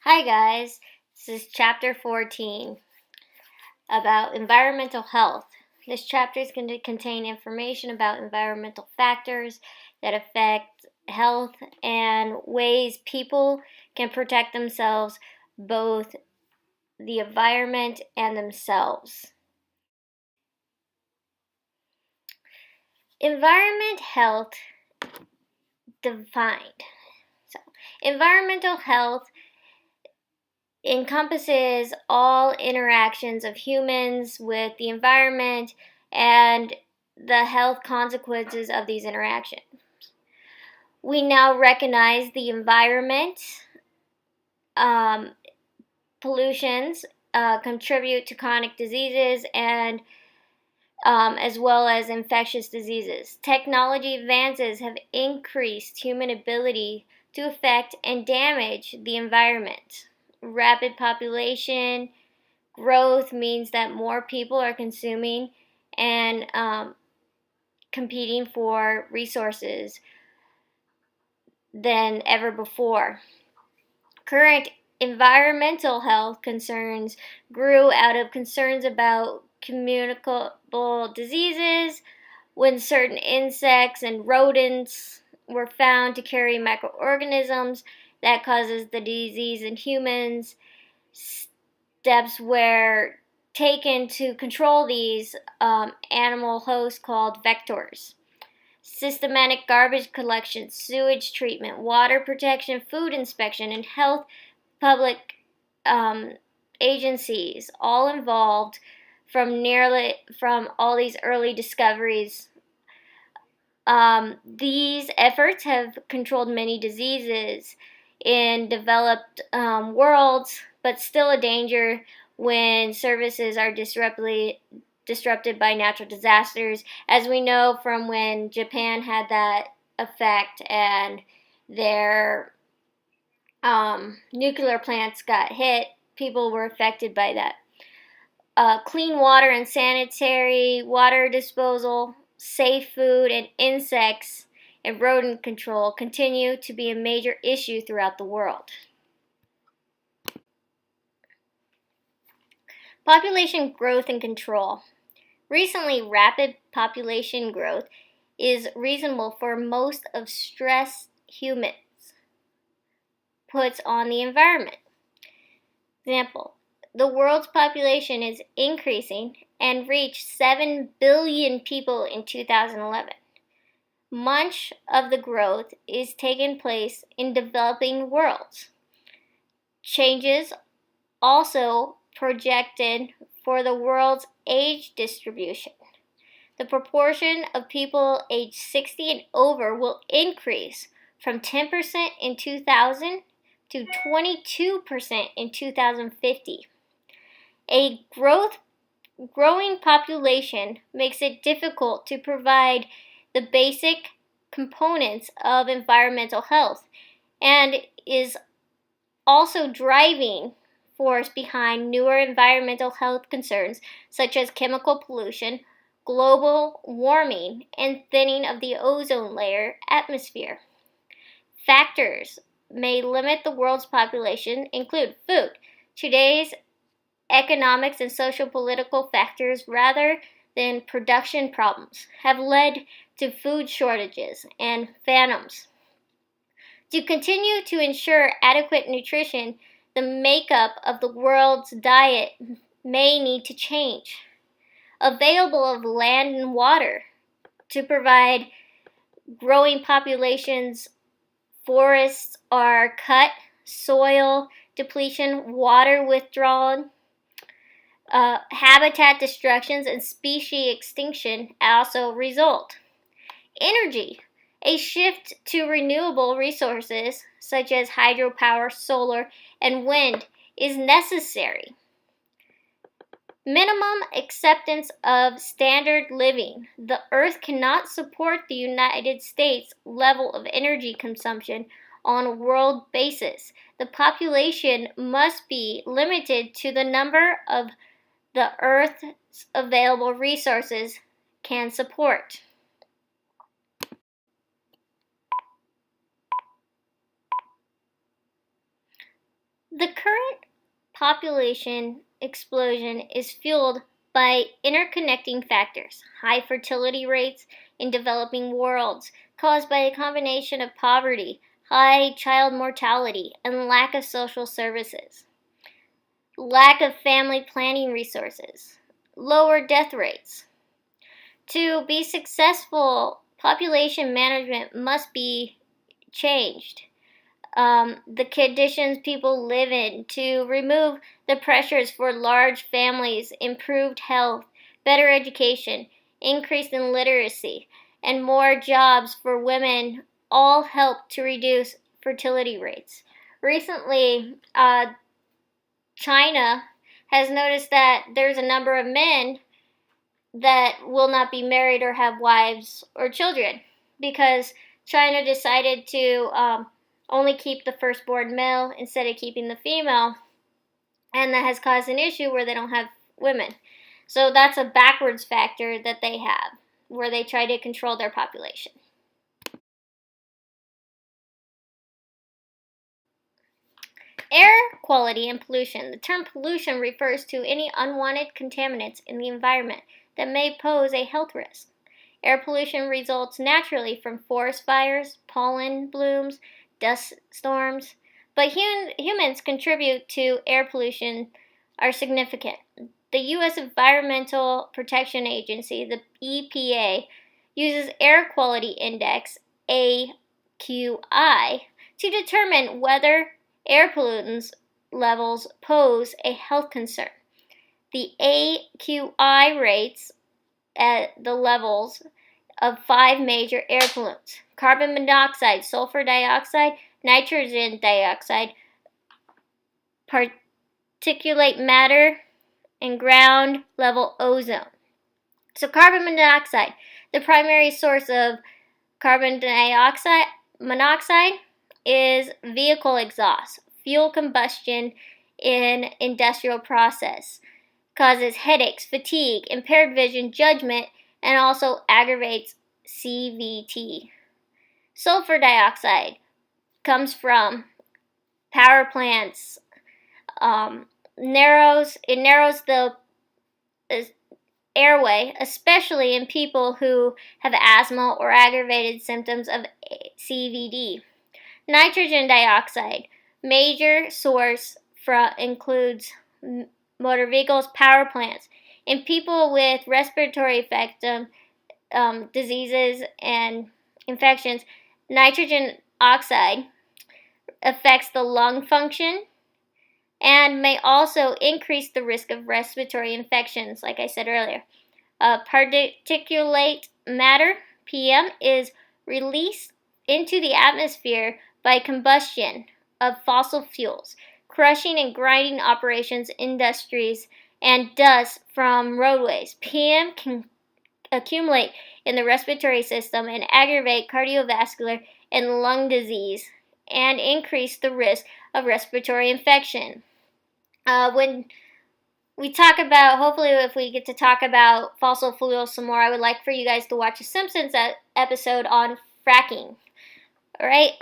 Hi guys, this is chapter 14 about environmental health. This chapter is going to contain information about environmental factors that affect health and ways people can protect themselves, both the environment and themselves. Environment health defined. Environmental health encompasses all interactions of humans with the environment and the health consequences of these interactions. We now recognize the environment pollutions contribute to chronic diseases and as well as infectious diseases. Technology advances have increased human ability to affect and damage the environment. Rapid population growth means that more people are consuming and competing for resources than ever before. Current environmental health concerns grew out of concerns about communicable diseases when certain insects and rodents were found to carry microorganisms that causes the disease in humans. Steps were taken to control these animal hosts called vectors. Systematic garbage collection, sewage treatment, water protection, food inspection, and health public agencies all involved from all these early discoveries. These efforts have controlled many diseases in developed worlds, but still a danger when services are disrupted by natural disasters, as we know from when Japan had that effect and their nuclear plants got hit. People were affected by that. Clean water and sanitary water disposal, safe food, and insects and rodent control continue to be a major issue throughout the world. Population growth and control. Recently, rapid population growth is reasonable for most of stress humans puts on the environment. Example, the world's population is increasing and reached 7 billion people in 2011. Much of the growth is taking place in developing worlds. Changes also projected for the world's age distribution. The proportion of people aged 60 and over will increase from 10% in 2000 to 22% in 2050. A growing population makes it difficult to provide the basic components of environmental health and is also driving force behind newer environmental health concerns such as chemical pollution, global warming, and thinning of the ozone layer atmosphere. Factors may limit the world's population include food. Today's economics and social political factors rather than production problems have led to food shortages and famines. To continue to ensure adequate nutrition, the makeup of the world's diet may need to change. Available of land and water to provide growing populations. Forests are cut, soil depletion, water withdrawal, habitat destructions, and species extinction also result. Energy. A shift to renewable resources such as hydropower, solar, and wind is necessary. Minimum acceptance of standard living. The Earth cannot support the United States level of energy consumption on a world basis. The population must be limited to the number of the Earth's available resources can support. The current population explosion is fueled by interconnecting factors, high fertility rates in developing worlds caused by a combination of poverty, high child mortality, and lack of social services, lack of family planning resources, lower death rates. To be successful, population management must be changed. The conditions people live in, to remove the pressures for large families, improved health, better education, increase in literacy, and more jobs for women all help to reduce fertility rates. Recently, China has noticed that there's a number of men that will not be married or have wives or children because China decided to only keep the firstborn male instead of keeping the female, and that has caused an issue where they don't have women. So that's a backwards factor that they have, where they try to control their population. Air quality and pollution. The term pollution refers to any unwanted contaminants in the environment that may pose a health risk. Air pollution results naturally from forest fires, pollen blooms, dust storms, but humans contribute to air pollution are significant. The U.S. Environmental Protection Agency, the EPA, uses Air Quality Index, AQI, to determine whether air pollutants levels pose a health concern. The AQI rates at the levels of 5 major air pollutants: carbon monoxide, sulfur dioxide, nitrogen dioxide, particulate matter, and ground level ozone. So carbon monoxide, the primary source of carbon monoxide is vehicle exhaust, fuel combustion in industrial process, causes headaches, fatigue, impaired vision, judgment, and also aggravates CVT. Sulfur dioxide comes from power plants. Narrows the airway, especially in people who have asthma or aggravated symptoms of CVD. Nitrogen dioxide, major source includes motor vehicles, power plants. In people with respiratory diseases and infections, nitrogen oxide affects the lung function and may also increase the risk of respiratory infections, like I said earlier. Particulate matter, PM, is released into the atmosphere by combustion of fossil fuels, crushing and grinding operations, industries, and dust from roadways. PM can accumulate in the respiratory system and aggravate cardiovascular and lung disease and increase the risk of respiratory infection. When we talk about, hopefully if we get to talk about fossil fuels some more, I would like for you guys to watch a Simpsons episode on fracking. Alright,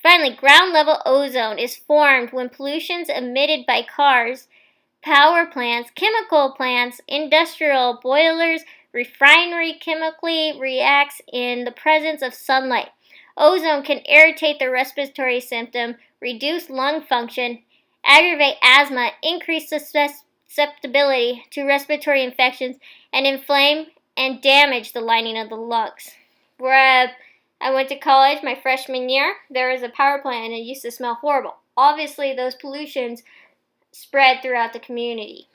finally, ground level ozone is formed when pollutions emitted by cars, power plants, chemical plants, industrial boilers, refinery chemically reacts in the presence of sunlight. Ozone can irritate the respiratory system, reduce lung function, aggravate asthma, increase susceptibility to respiratory infections, and inflame and damage the lining of the lungs. Where I went to college my freshman year, there was a power plant and it used to smell horrible. Obviously, those pollutions spread throughout the community.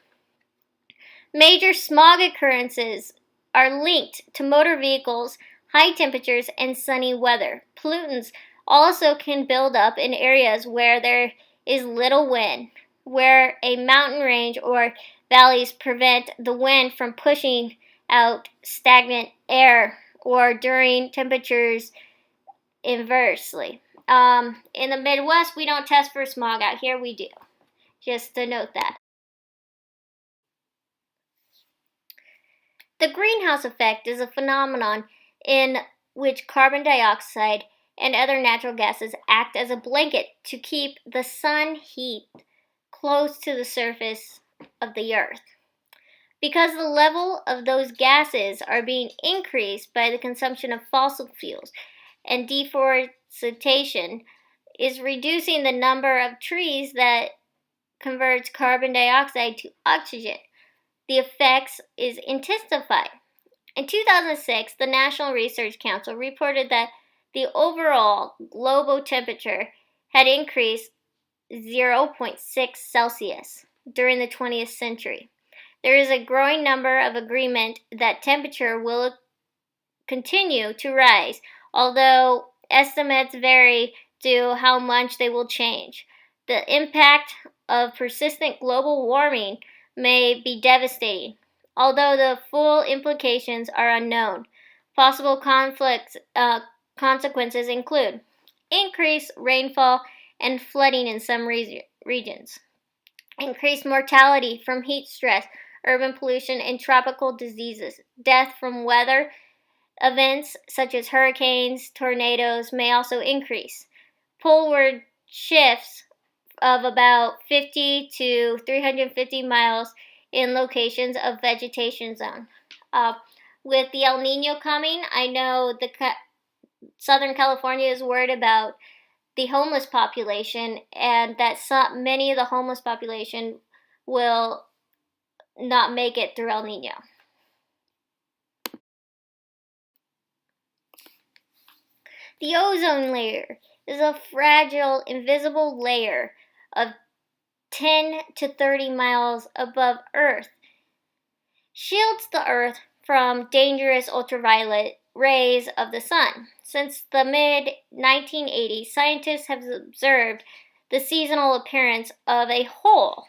Major smog occurrences are linked to motor vehicles, high temperatures, and sunny weather. Pollutants also can build up in areas where there is little wind, where a mountain range or valleys prevent the wind from pushing out stagnant air, or during temperatures inversely. In the Midwest, we don't test for smog. Out here, we do. Just to note that. The greenhouse effect is a phenomenon in which carbon dioxide and other natural gases act as a blanket to keep the sun heat close to the surface of the earth. Because the level of those gases are being increased by the consumption of fossil fuels and deforestation is reducing the number of trees that converts carbon dioxide to oxygen. The effects is intensified. In 2006, the National Research Council reported that the overall global temperature had increased 0.6 Celsius during the 20th century. There is a growing number of agreement that temperature will continue to rise, although estimates vary to how much they will change. The impact of persistent global warming may be devastating, although the full implications are unknown. Possible consequences include increased rainfall and flooding in some regions, increased mortality from heat stress, urban pollution, and tropical diseases. Death from weather events such as hurricanes, tornadoes may also increase. Poleward shifts of about 50 to 350 miles in locations of vegetation zone. With the El Nino coming, I know Southern California is worried about the homeless population, and that many of the homeless population will not make it through El Nino. The ozone layer is a fragile, invisible layer of 10 to 30 miles above Earth. Shields the Earth from dangerous ultraviolet rays of the sun. Since the mid-1980s, scientists have observed the seasonal appearance of a hole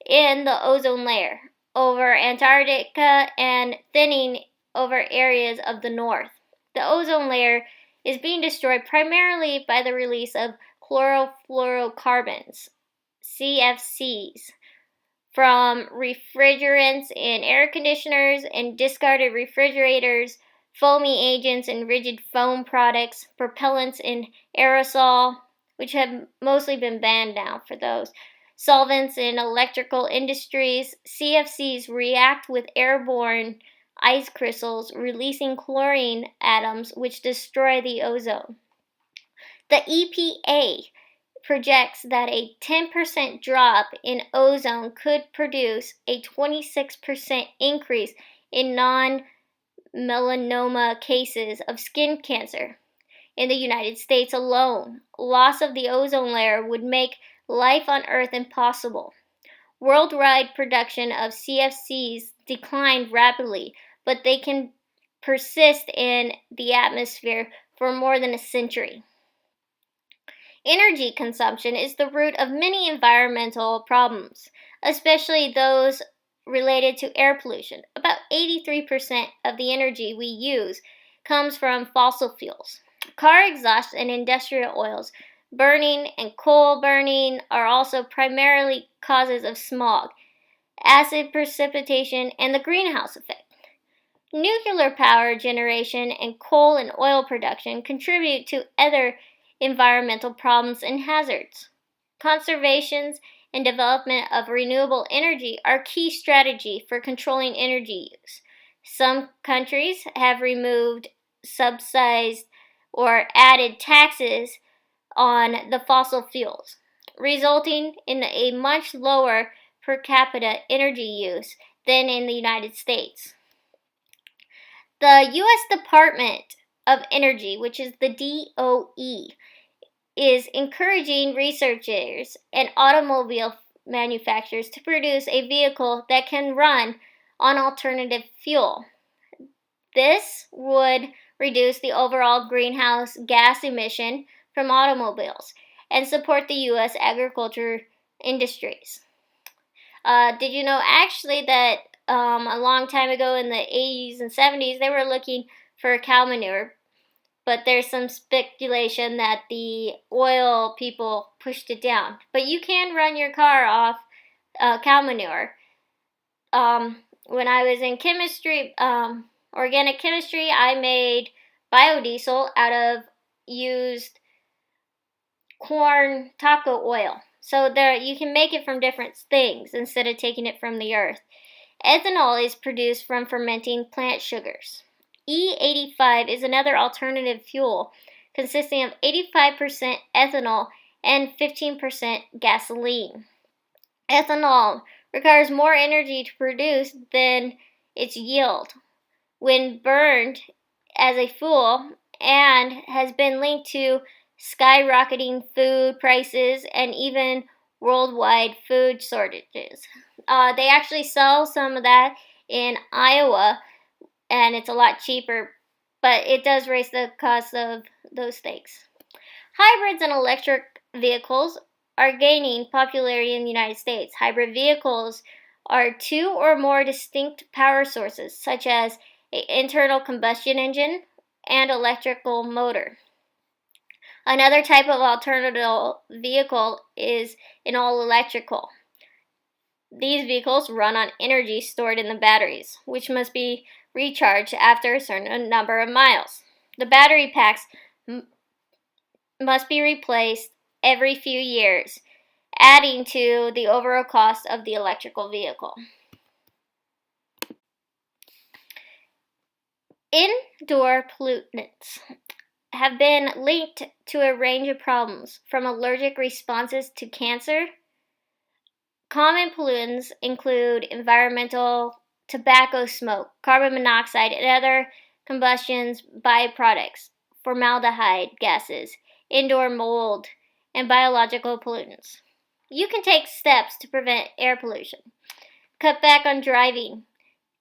in the ozone layer over Antarctica and thinning over areas of the north. The ozone layer is being destroyed primarily by the release of chlorofluorocarbons, CFCs, from refrigerants in air conditioners and discarded refrigerators, foamy agents in rigid foam products, propellants in aerosol, which have mostly been banned now for those, solvents in electrical industries. CFCs react with airborne ice crystals, releasing chlorine atoms which destroy the ozone. The EPA projects that a 10% drop in ozone could produce a 26% increase in non-melanoma cases of skin cancer. In the United States alone, loss of the ozone layer would make life on Earth impossible. Worldwide production of CFCs declined rapidly, but they can persist in the atmosphere for more than a century. Energy consumption is the root of many environmental problems, especially those related to air pollution. About 83% of the energy we use comes from fossil fuels. Car exhaust and industrial oils burning and coal burning are also primarily causes of smog, acid precipitation, and the greenhouse effect. Nuclear power generation and coal and oil production contribute to other environmental problems and hazards. Conservation and development of renewable energy are key strategy for controlling energy use. Some countries have removed, subsidized, or added taxes on the fossil fuels, resulting in a much lower per capita energy use than in the United States. The U.S. Department of Energy, which is the DOE, is encouraging researchers and automobile manufacturers to produce a vehicle that can run on alternative fuel. This would reduce the overall greenhouse gas emission from automobiles and support the U.S. agriculture industries. Did you know actually that a long time ago in the 80s and 70s they were looking for cow manure, but there's some speculation that the oil people pushed it down. But you can run your car off cow manure. When I was in chemistry, organic chemistry, I made biodiesel out of used corn taco oil. So there you can make it from different things instead of taking it from the earth. Ethanol is produced from fermenting plant sugars. E85 is another alternative fuel consisting of 85% ethanol and 15% gasoline. Ethanol requires more energy to produce than its yield when burned as a fuel, and has been linked to skyrocketing food prices and even worldwide food shortages. They actually sell some of that in Iowa, and it's a lot cheaper, but it does raise the cost of those things. Hybrids and electric vehicles are gaining popularity in the United States. Hybrid vehicles are two or more distinct power sources, such as an internal combustion engine and electrical motor. Another type of alternative vehicle is an all-electrical. These vehicles run on energy stored in the batteries, which must be recharged after a certain number of miles. The battery packs must be replaced every few years, adding to the overall cost of the electrical vehicle. Indoor pollutants have been linked to a range of problems, from allergic responses to cancer. Common pollutants include environmental, tobacco smoke, carbon monoxide, and other combustion byproducts, formaldehyde gases, indoor mold, and biological pollutants. You can take steps to prevent air pollution. Cut back on driving.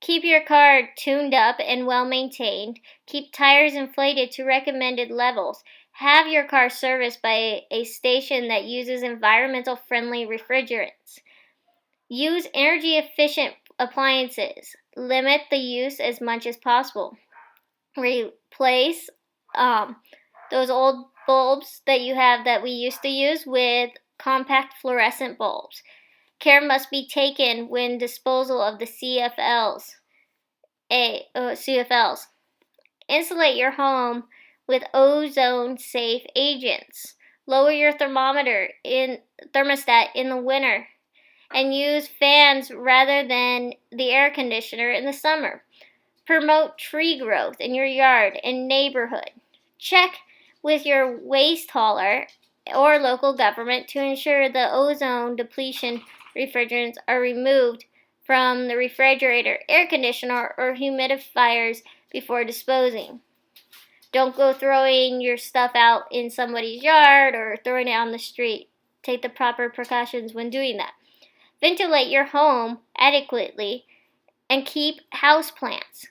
Keep your car tuned up and well maintained. Keep tires inflated to recommended levels. Have your car serviced by a station that uses environmental friendly refrigerants. Use energy efficient appliances. Limit the use as much as possible. Replace those old bulbs that you have that we used to use with compact fluorescent bulbs. Care must be taken when disposal of the CFLs. Insulate your home with ozone-safe agents. Lower your thermostat in the winter, and use fans rather than the air conditioner in the summer. Promote tree growth in your yard and neighborhood. Check with your waste hauler or local government to ensure the ozone depletion refrigerants are removed from the refrigerator, air conditioner, or humidifiers before disposing. Don't go throwing your stuff out in somebody's yard or throwing it on the street. Take the proper precautions when doing that. Ventilate your home adequately and keep houseplants.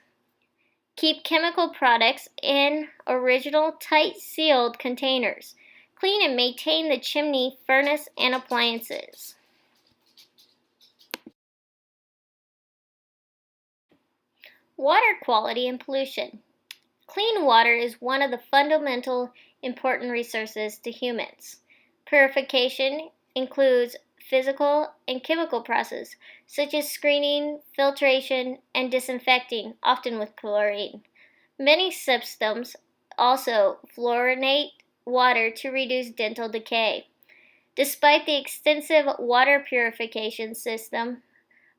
Keep chemical products in original tight-sealed containers. Clean and maintain the chimney, furnace, and appliances. Water quality and pollution. Clean water is one of the fundamental important resources to humans. Purification includes physical and chemical processes such as screening, filtration, and disinfecting, often with chlorine. Many systems also fluorinate water to reduce dental decay. Despite the extensive water purification system,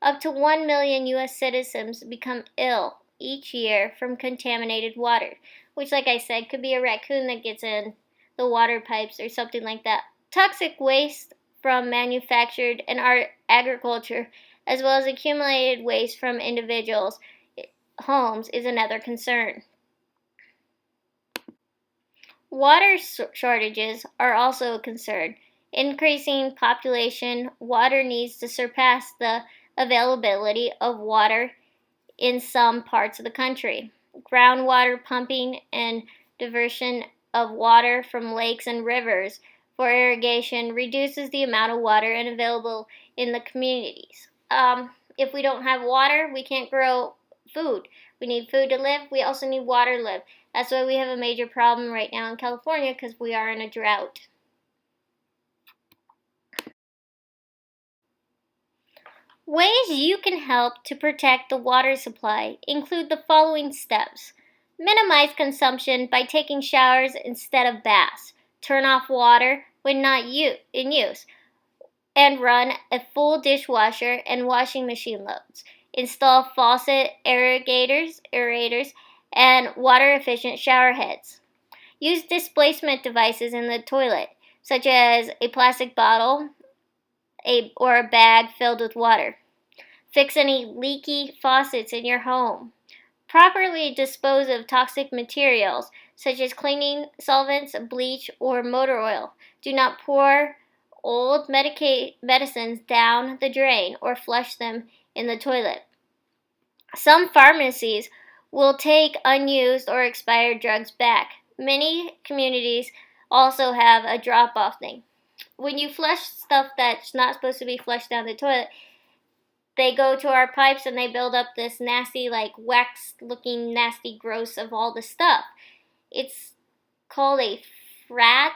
up to 1 million U.S. citizens become ill each year from contaminated water, which, like I said, could be a raccoon that gets in the water pipes or something like that. Toxic waste from manufactured and agriculture, as well as accumulated waste from individuals' homes, is another concern. Water shortages are also a concern. Increasing population, water needs to surpass the availability of water in some parts of the country. Groundwater pumping and diversion of water from lakes and rivers for irrigation reduces the amount of water available in the communities. If we don't have water, we can't grow food. We need food to live. We also need water to live. That's why we have a major problem right now in California, because we are in a drought. Ways you can help to protect the water supply include the following steps. Minimize consumption by taking showers instead of baths. Turn off water when not in use, and run a full dishwasher and washing machine loads. Install faucet aerators, and water-efficient shower heads. Use displacement devices in the toilet, such as a plastic bottle or a bag filled with water. Fix any leaky faucets in your home. Properly dispose of toxic materials, such as cleaning solvents, bleach, or motor oil. Do not pour old medicines down the drain or flush them in the toilet. Some pharmacies will take unused or expired drugs back. Many communities also have a drop-off thing. When you flush stuff that's not supposed to be flushed down the toilet, they go to our pipes and they build up this nasty, like wax-looking, nasty, gross of all the stuff. It's called a frag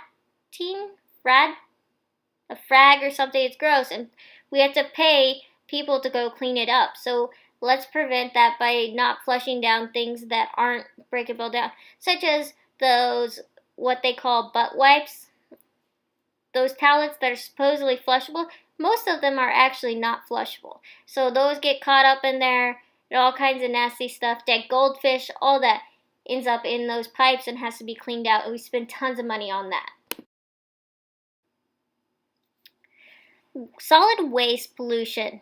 or something. It's gross, and we have to pay people to go clean it up. So let's prevent that by not flushing down things that aren't breakable down, such as those, what they call butt wipes. Those towelettes that are supposedly flushable, most of them are actually not flushable. So those get caught up in there, and all kinds of nasty stuff, dead goldfish, all that ends up in those pipes and has to be cleaned out, and we spend tons of money on that. Solid waste pollution.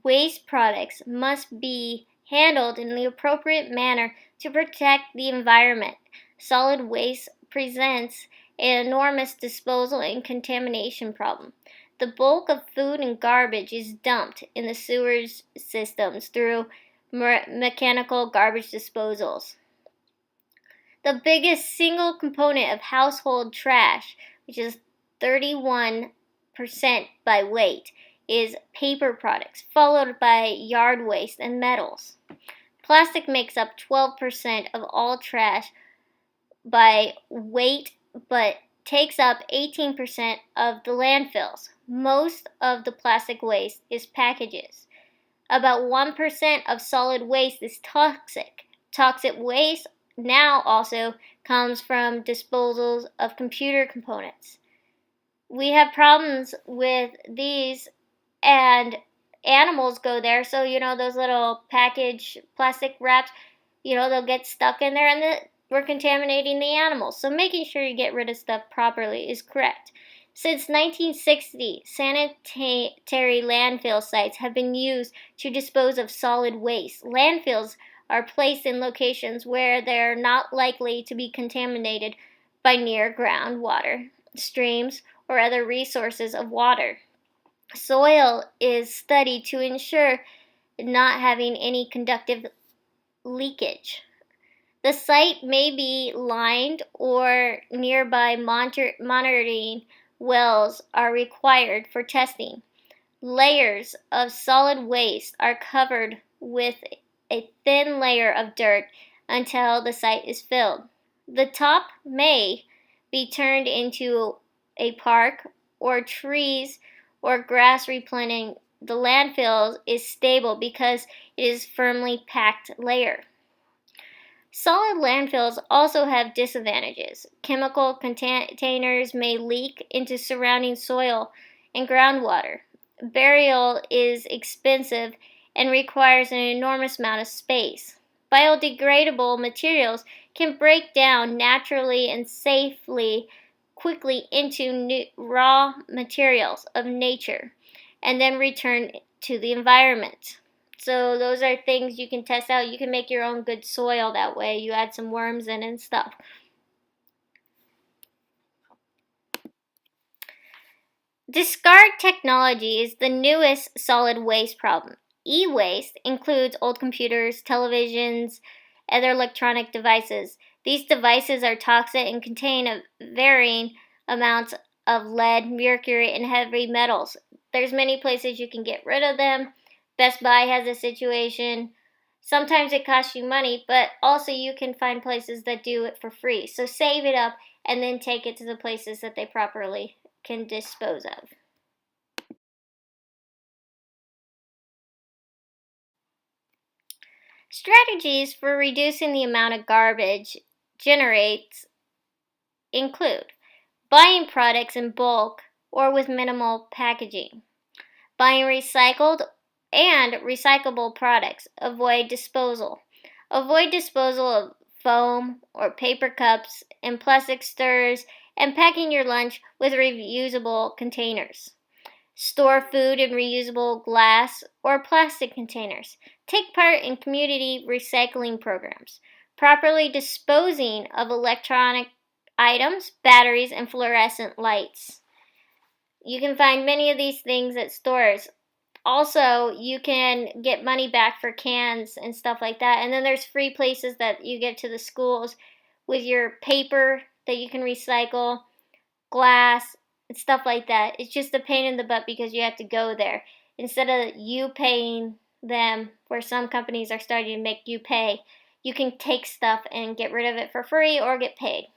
Waste products must be handled in the appropriate manner to protect the environment. Solid waste presents an enormous disposal and contamination problem. The bulk of food and garbage is dumped in the sewage systems through mechanical garbage disposals. The biggest single component of household trash, which is 31% by weight, is paper products, followed by yard waste and metals. Plastic makes up 12% of all trash by weight, but takes up 18% of the landfills. Most of the plastic waste is packages. About 1% of solid waste is toxic. Toxic waste now also comes from disposals of computer components. We have problems with these, and animals go there, so those little package plastic wraps, they'll get stuck in there, and we're contaminating the animals. So making sure you get rid of stuff properly is correct. Since 1960, sanitary landfill sites have been used to dispose of solid waste. Landfills are placed in locations where they're not likely to be contaminated by near groundwater, streams, or other resources of water. Soil is studied to ensure not having any conductive leakage. The site may be lined, or nearby monitoring wells are required for testing. Layers of solid waste are covered with a thin layer of dirt until the site is filled. The top may be turned into a park or trees or grass replanting. The landfill is stable because it is firmly packed layer. Solid landfills also have disadvantages. Chemical containers may leak into surrounding soil and groundwater. Burial is expensive and requires an enormous amount of space. Biodegradable materials can break down naturally and safely quickly into raw materials of nature and then return to the environment. So those are things you can test out. You can make your own good soil that way. You add some worms in and stuff. Discard technology is the newest solid waste problem. E-waste includes old computers, televisions, other electronic devices. These devices are toxic and contain varying amounts of lead, mercury, and heavy metals. There's many places you can get rid of them. Best Buy has a situation. Sometimes it costs you money, but also you can find places that do it for free. So save it up and then take it to the places that they properly can dispose of. Strategies for reducing the amount of garbage generates include buying products in bulk or with minimal packaging, buying recycled and recyclable products, avoid disposal. Avoid disposal of foam or paper cups and plastic stirrers, and packing your lunch with reusable containers. Store food in reusable glass or plastic containers. Take part in community recycling programs. Properly disposing of electronic items, batteries, and fluorescent lights. You can find many of these things at stores. Also, you can get money back for cans and stuff like that. And then there's free places that you get to the schools with your paper that you can recycle, glass, and stuff like that. It's just a pain in the butt because you have to go there. Instead of you paying them, where some companies are starting to make you pay, you can take stuff and get rid of it for free or get paid.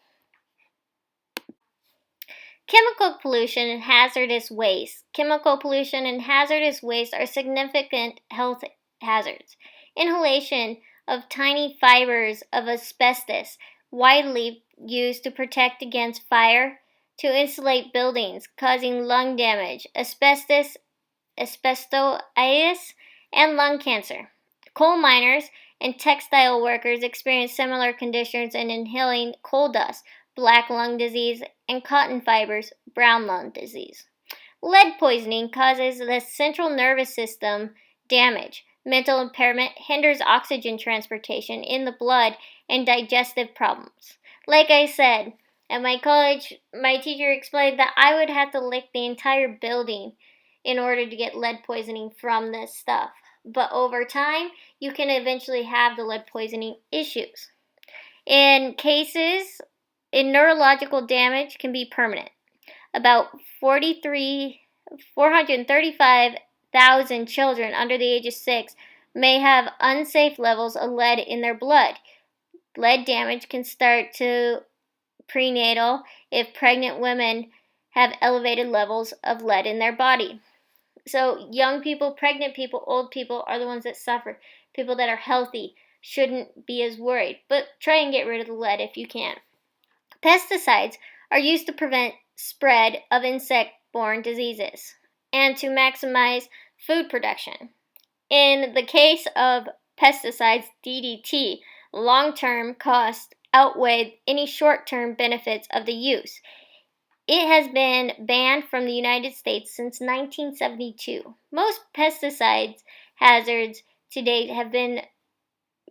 Chemical pollution and hazardous waste. Chemical pollution and hazardous waste are significant health hazards. Inhalation of tiny fibers of asbestos, widely used to protect against fire, to insulate buildings, causing lung damage, asbestosis, and lung cancer. Coal miners and textile workers experience similar conditions in inhaling coal dust, black lung disease, and cotton fibers, brown lung disease. Lead poisoning causes the central nervous system damage, mental impairment, hinders oxygen transportation in the blood, and digestive problems. Like I said, at my college, my teacher explained that I would have to lick the entire building in order to get lead poisoning from this stuff. But over time, you can eventually have the lead poisoning issues. In cases, neurological damage can be permanent. About 435,000 children under the age of 6 may have unsafe levels of lead in their blood. Lead damage can start to prenatal if pregnant women have elevated levels of lead in their body. So young people, pregnant people, old people are the ones that suffer. People that are healthy shouldn't be as worried, but try and get rid of the lead if you can. Pesticides are used to prevent spread of insect-borne diseases and to maximize food production. In the case of pesticides, DDT, long-term costs outweigh any short-term benefits of the use. It has been banned from the United States since 1972. Most pesticide hazards to date have been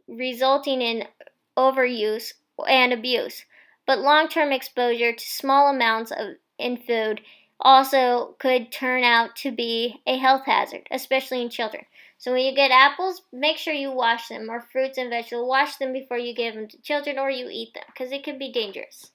resulting in overuse and abuse, but long-term exposure to small amounts in food also could turn out to be a health hazard, especially in children. So when you get apples, make sure you wash them, or fruits and vegetables, wash them before you give them to children or you eat them, because it can be dangerous.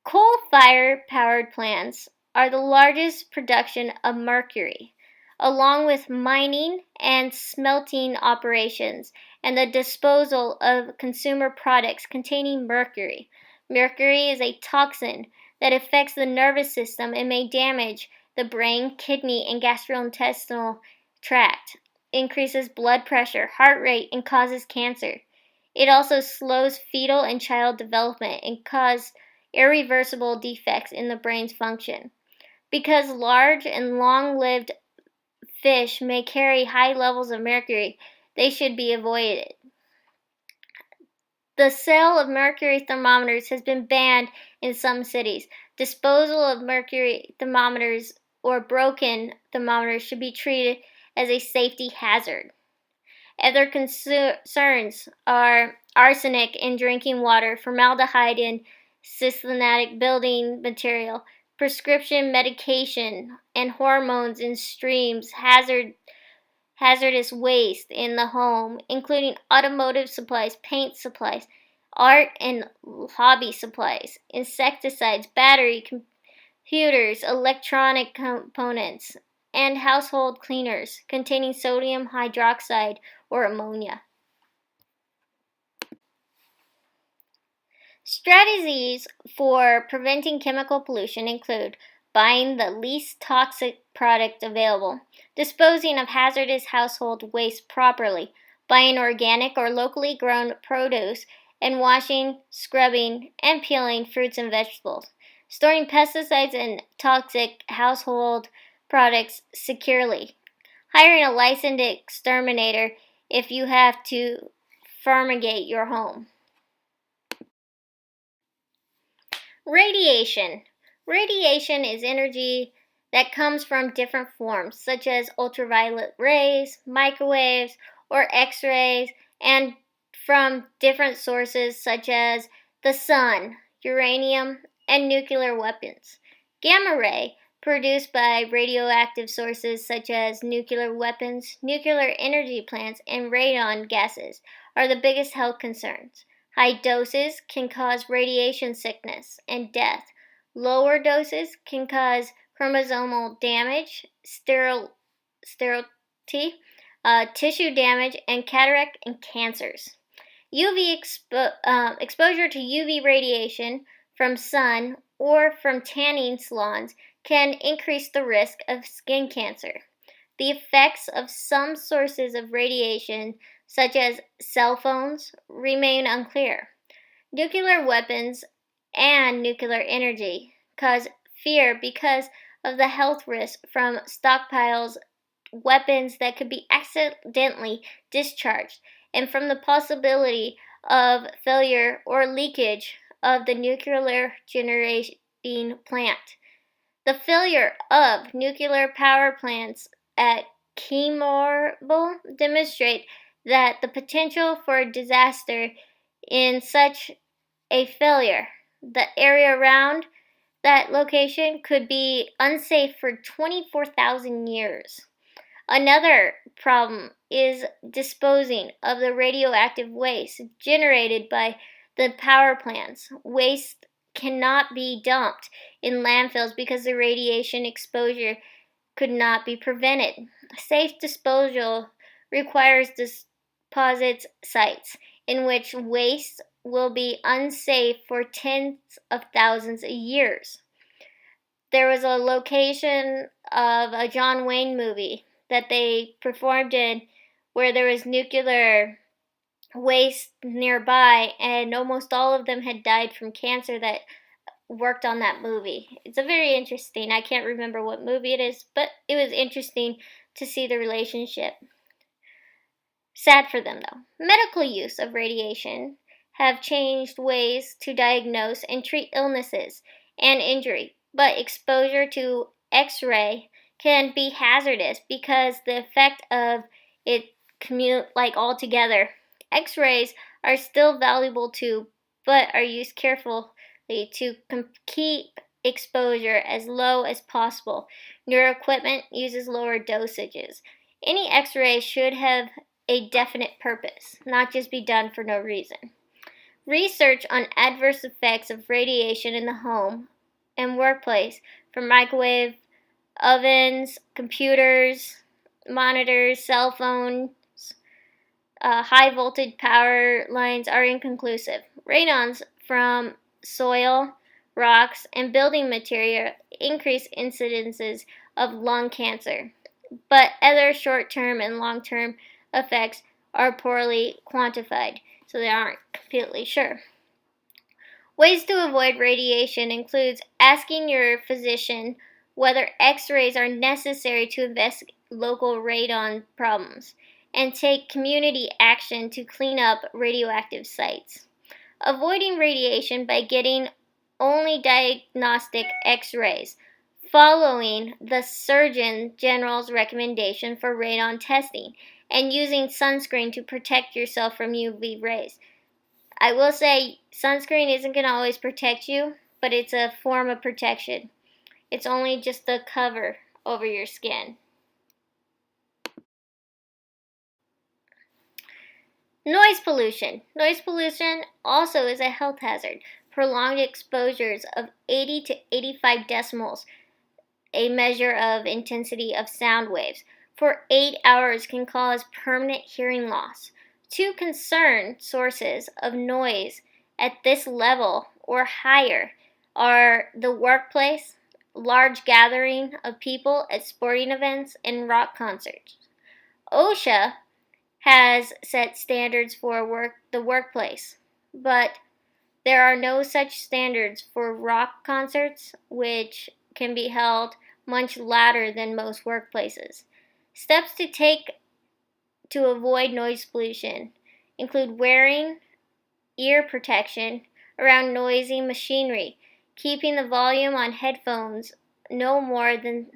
Coal-fired powered plants are the largest production of mercury, along with mining and smelting operations and the disposal of consumer products containing mercury. Mercury is a toxin that affects the nervous system and may damage the brain, kidney, and gastrointestinal tract, increases blood pressure, heart rate, and causes cancer. It also slows fetal and child development and causes irreversible defects in the brain's function. Because large and long-lived fish may carry high levels of mercury, they should be avoided. The sale of mercury thermometers has been banned in some cities. Disposal of mercury thermometers or broken thermometers should be treated as a safety hazard. Other concerns are arsenic in drinking water, formaldehyde in systematic building material, prescription medication, and hormones in streams, hazardous waste in the home, including automotive supplies, paint supplies, art and hobby supplies, insecticides, battery, computers, electronic components, and household cleaners containing sodium hydroxide or ammonia. Strategies for preventing chemical pollution include buying the least toxic product available, disposing of hazardous household waste properly, buying organic or locally grown produce, and washing, scrubbing, and peeling fruits and vegetables. Storing pesticides and toxic household products securely. Hiring a licensed exterminator if you have to fumigate your home. Radiation. Radiation is energy that comes from different forms, such as ultraviolet rays, microwaves, or X rays, and from different sources, such as the sun, uranium, and nuclear weapons. Gamma ray, produced by radioactive sources such as nuclear weapons, nuclear energy plants, and radon gases, are the biggest health concerns. High doses can cause radiation sickness and death. Lower doses can cause chromosomal damage, sterility, tissue damage, and cataract and cancers. Exposure to UV radiation from sun or from tanning salons can increase the risk of skin cancer. The effects of some sources of radiation, such as cell phones, remain unclear. Nuclear weapons and nuclear energy cause fear because of the health risk from stockpiles, weapons that could be accidentally discharged, and from the possibility of failure or leakage of the nuclear generating plant. The failure of nuclear power plants at Chernobyl demonstrate that the potential for disaster in such a failure, the area around that location could be unsafe for 24,000 years. Another problem is disposing of the radioactive waste generated by the power plants. Waste cannot be dumped in landfills because the radiation exposure could not be prevented. Safe disposal requires deposit sites in which waste will be unsafe for tens of thousands of years. There was a location of a John Wayne movie that they performed in where there was nuclear waste nearby, and almost all of them had died from cancer that worked on that movie. It's a very interesting, I can't remember what movie it is, but it was interesting to see the relationship. Sad for them though. Medical use of radiation have changed ways to diagnose and treat illnesses and injury, but exposure to X-ray can be hazardous because the effect of it commute altogether. X-rays are still valuable too, but are used carefully to keep exposure as low as possible. Your equipment uses lower dosages. Any X-ray should have a definite purpose, not just be done for no reason. Research on adverse effects of radiation in the home and workplace from microwave ovens, computers, monitors, cell phones, high voltage power lines are inconclusive. Radons from soil, rocks, and building material increase incidences of lung cancer, but other short-term and long-term effects are poorly quantified, so they aren't completely sure. Ways to avoid radiation includes asking your physician whether X-rays are necessary to investigate local radon problems, and take community action to clean up radioactive sites. Avoiding radiation by getting only diagnostic X-rays, following the Surgeon General's recommendation for radon testing, and using sunscreen to protect yourself from UV rays. I will say sunscreen isn't going to always protect you, but it's a form of protection. It's only just a cover over your skin. Noise pollution. Noise pollution also is a health hazard. Prolonged exposures of 80 to 85 decibels, a measure of intensity of sound waves, for 8 hours can cause permanent hearing loss. Two concerned sources of noise at this level or higher are the workplace, large gathering of people at sporting events, and rock concerts. OSHA has set standards for the workplace, but there are no such standards for rock concerts, which can be held much louder than most workplaces. Steps to take to avoid noise pollution include wearing ear protection around noisy machinery, keeping the volume on headphones no more than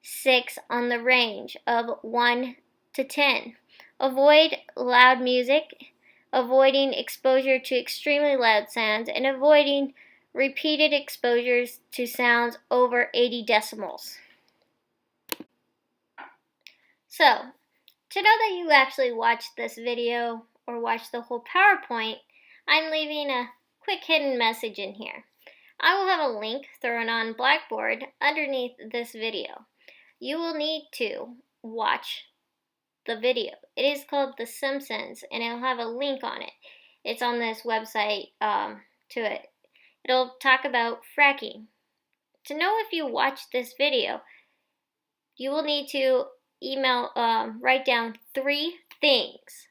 6 on the range of 1 to 10. Avoid loud music, avoiding exposure to extremely loud sounds, and avoiding repeated exposures to sounds over 80 decibels. So, to know that you actually watched this video or watched the whole PowerPoint, I'm leaving a quick hidden message in here. I will have a link thrown on Blackboard underneath this video. You will need to watch the video. It is called The Simpsons, and it'll have a link on it. It's on this website to it. It'll talk about fracking. To know if you watched this video, you will need to write down 3 things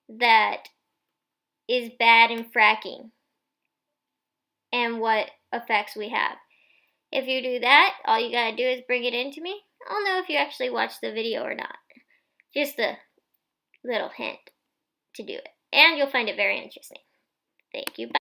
that is bad in fracking and what effects we have. If you do that, all you gotta do is bring it in to me. I'll know if you actually watched the video or not. Just a little hint to do it. And you'll find it very interesting. Thank you. Bye.